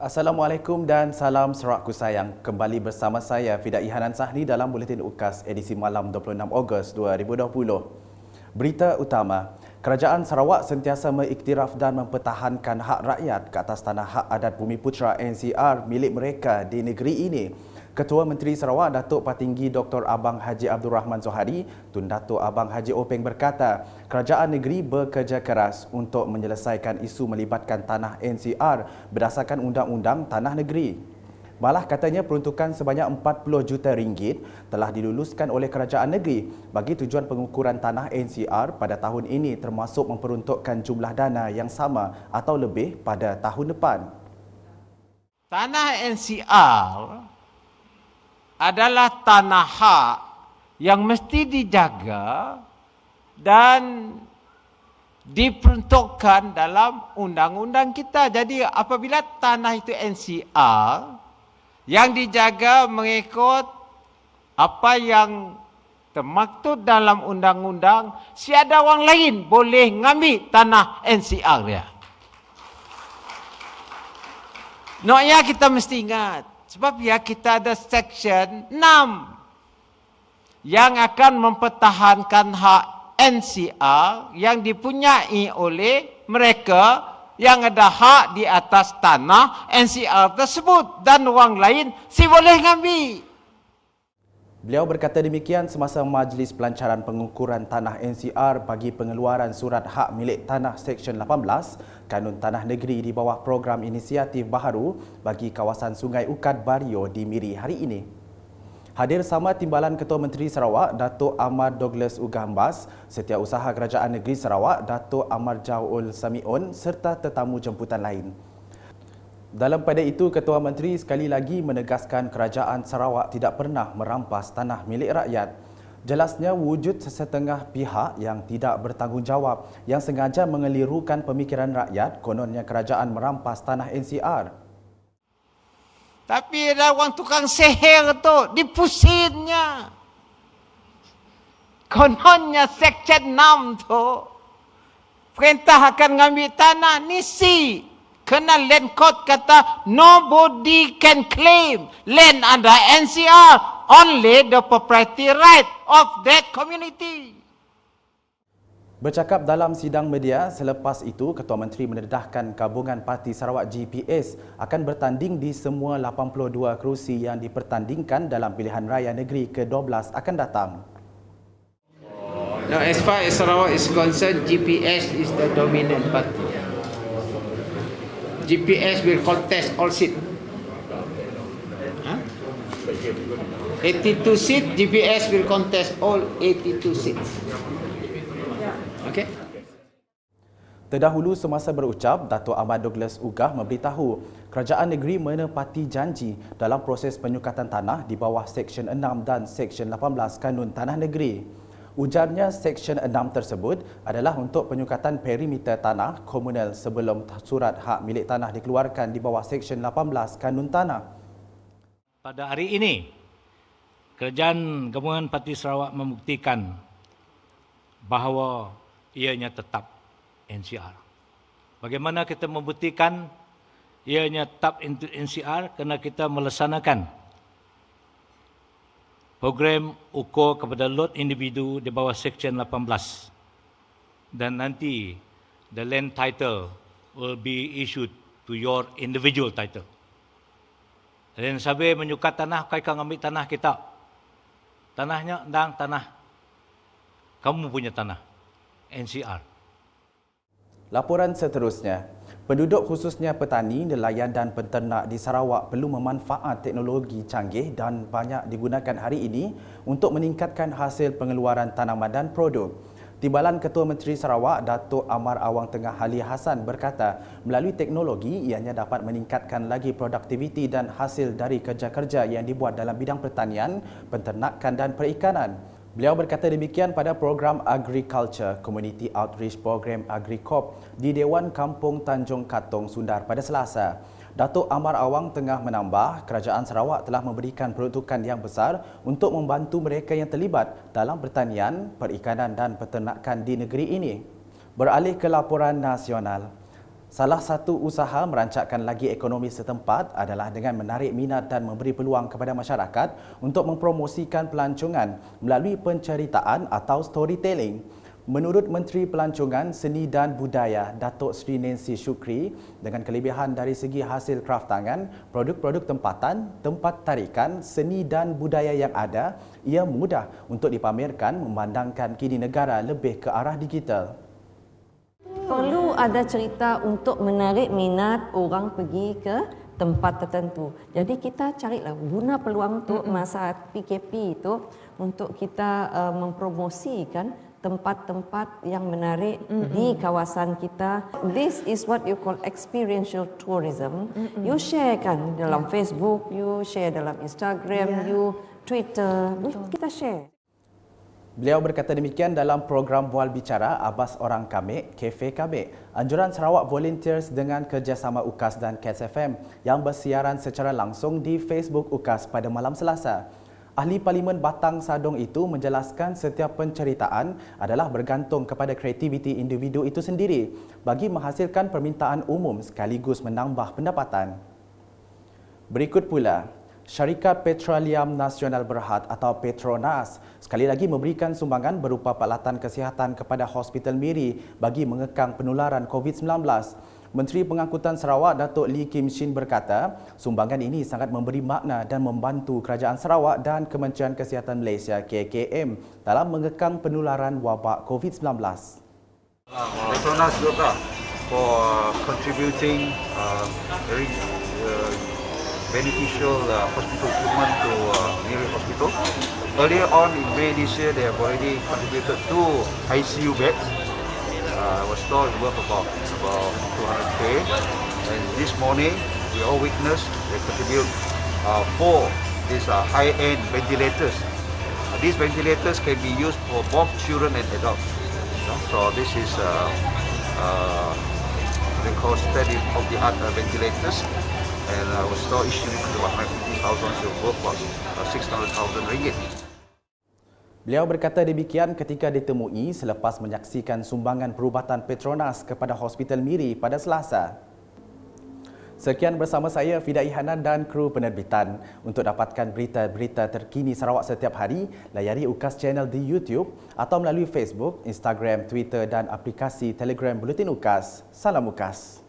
Assalamualaikum dan salam serakku sayang. Kembali bersama saya Fidai Hanan Sahni dalam Buletin UKAS edisi malam 26 Ogos 2020. Berita utama, Kerajaan Sarawak sentiasa mengiktiraf dan mempertahankan hak rakyat ke atas tanah hak adat Bumi Putra NCR milik mereka di negeri ini. Ketua Menteri Sarawak Datuk Patinggi Dr. Abang Haji Abdul Rahman Zohari, Tun Datuk Abang Haji Openg berkata, kerajaan negeri bekerja keras untuk menyelesaikan isu melibatkan tanah NCR berdasarkan Undang-Undang Tanah Negeri. Malah katanya peruntukan sebanyak 40 juta ringgit telah diluluskan oleh kerajaan negeri bagi tujuan pengukuran tanah NCR pada tahun ini, termasuk memperuntukkan jumlah dana yang sama atau lebih pada tahun depan. Tanah NCR adalah tanah hak yang mesti dijaga dan diperuntukkan dalam undang-undang kita. Jadi apabila tanah itu NCR yang dijaga mengikut apa yang termaktub dalam undang-undang, siada orang lain boleh ngambil tanah NCR dia. Noknya kita mesti ingat, sebab ya kita ada Section 6 yang akan mempertahankan hak NCR yang dipunyai oleh mereka yang ada hak di atas tanah NCR tersebut dan orang lain boleh ngambil. Beliau berkata demikian semasa majlis pelancaran pengukuran tanah NCR bagi pengeluaran surat hak milik tanah Seksyen 18 Kanun Tanah Negeri di bawah program inisiatif baharu bagi kawasan Sungai Ukat Bario di Miri hari ini. Hadir sama Timbalan Ketua Menteri Sarawak Datuk Ahmad Douglas Ugahambas, Setiausaha Kerajaan Negeri Sarawak Datuk Amar Jaul Samiun serta tetamu jemputan lain. Dalam pada itu, Ketua Menteri sekali lagi menegaskan kerajaan Sarawak tidak pernah merampas tanah milik rakyat. Jelasnya wujud sesetengah pihak yang tidak bertanggungjawab yang sengaja mengelirukan pemikiran rakyat kononnya kerajaan merampas tanah NCR. Tapi ada orang tukang sihir tu, dipusinnya. Kononnya Seksyen 6 tu, perintah akan ngambil tanah, nisi. Kena land court kata, nobody can claim land under NCR, only the property right of that community. Bercakap dalam sidang media selepas itu, Ketua Menteri mendedahkan gabungan Parti Sarawak GPS akan bertanding di semua 82 kerusi yang dipertandingkan dalam pilihan raya negeri ke-12 akan datang. Now, as far as Sarawak is concerned, GPS is the dominant party. GPS will contest all seats. 82 seats, GPS will contest all 82 seats. Okay. Terdahulu semasa berucap, Datuk Ahmad Douglas Ugah memberitahu kerajaan negeri menepati janji dalam proses penyukatan tanah di bawah Seksyen 6 dan Seksyen 18 Kanun Tanah Negeri. Ujarnya Seksyen 6 tersebut adalah untuk penyukatan perimeter tanah komunal sebelum surat hak milik tanah dikeluarkan di bawah Seksyen 18 Kanun Tanah. Pada hari ini, Kerajaan Gabungan Parti Sarawak membuktikan bahawa ianya tetap NCR. Bagaimana kita membuktikan ianya tetap NCR? Kerana kita melaksanakan program ukur kepada lot individu di bawah Seksyen 18. Dan nanti the land title will be issued to your individual title. Dan sampai menyukat tanah, kau akan ambil tanah kita. Tanahnya dan tanah. Kamu punya tanah. NCR. Laporan seterusnya, penduduk khususnya petani, nelayan dan penternak di Sarawak perlu memanfaat teknologi canggih dan banyak digunakan hari ini untuk meningkatkan hasil pengeluaran tanaman dan produk. Timbalan Ketua Menteri Sarawak Datuk Amar Awang Tengah Ali Hassan berkata, melalui teknologi ianya dapat meningkatkan lagi produktiviti dan hasil dari kerja-kerja yang dibuat dalam bidang pertanian, penternakan dan perikanan. Beliau berkata demikian pada program Agriculture Community Outreach Program AgriCorp di Dewan Kampung Tanjung Katong, Sundar pada Selasa. Datuk Amar Awang Tengah menambah, kerajaan Sarawak telah memberikan peruntukan yang besar untuk membantu mereka yang terlibat dalam pertanian, perikanan dan peternakan di negeri ini. Beralih ke laporan nasional. Salah satu usaha merancakkan lagi ekonomi setempat adalah dengan menarik minat dan memberi peluang kepada masyarakat untuk mempromosikan pelancongan melalui penceritaan atau storytelling. Menurut Menteri Pelancongan, Seni dan Budaya Datuk Seri Nancy Shukri, dengan kelebihan dari segi hasil kraf tangan, produk-produk tempatan, tempat tarikan, seni dan budaya yang ada, ia mudah untuk dipamerkan memandangkan kini negara lebih ke arah digital. Perlu ada cerita untuk menarik minat orang pergi ke tempat tertentu. Jadi kita carilah guna peluang untuk masa PKP itu untuk kita mempromosikan tempat-tempat yang menarik di kawasan kita. This is what you call experiential tourism. You share kan dalam Facebook, you share dalam Instagram, you Twitter, kita share. Beliau berkata demikian dalam program Bual Bicara Abbas Orang Kamik, Cafe Kamik, anjuran Sarawak Volunteers dengan kerjasama UKAS dan Cats FM yang bersiaran secara langsung di Facebook UKAS pada malam Selasa. Ahli Parlimen Batang Sadong itu menjelaskan setiap penceritaan adalah bergantung kepada kreativiti individu itu sendiri bagi menghasilkan permintaan umum sekaligus menambah pendapatan. Berikut pula, Syarikat Petroleum Nasional Berhad atau Petronas sekali lagi memberikan sumbangan berupa peralatan kesihatan kepada Hospital Miri bagi mengekang penularan COVID-19. Menteri Pengangkutan Sarawak Datuk Lee Kim Shin berkata, sumbangan ini sangat memberi makna dan membantu Kerajaan Sarawak dan Kementerian Kesihatan Malaysia KKM dalam mengekang penularan wabak COVID-19. Petronas juga for contributing very beneficial hospital equipment to Miri Hospital. Earlier on in May this year, they have already contributed 2 ICU beds. Was stored worth about 200k. And this morning, we all witnessed they contribute 4 these high-end ventilators. These ventilators can be used for both children and adults. So this is they call state-of-the-art ventilators. And was still issued about 150,000 worth of 600,000 ringgit. Beliau berkata demikian ketika ditemui selepas menyaksikan sumbangan perubatan Petronas kepada Hospital Miri pada Selasa. Sekian bersama saya Fidai Hanan dan kru penerbitan. Untuk dapatkan berita-berita terkini Sarawak setiap hari, layari UKAS Channel di YouTube atau melalui Facebook, Instagram, Twitter dan aplikasi Telegram Buletin UKAS. Salam UKAS.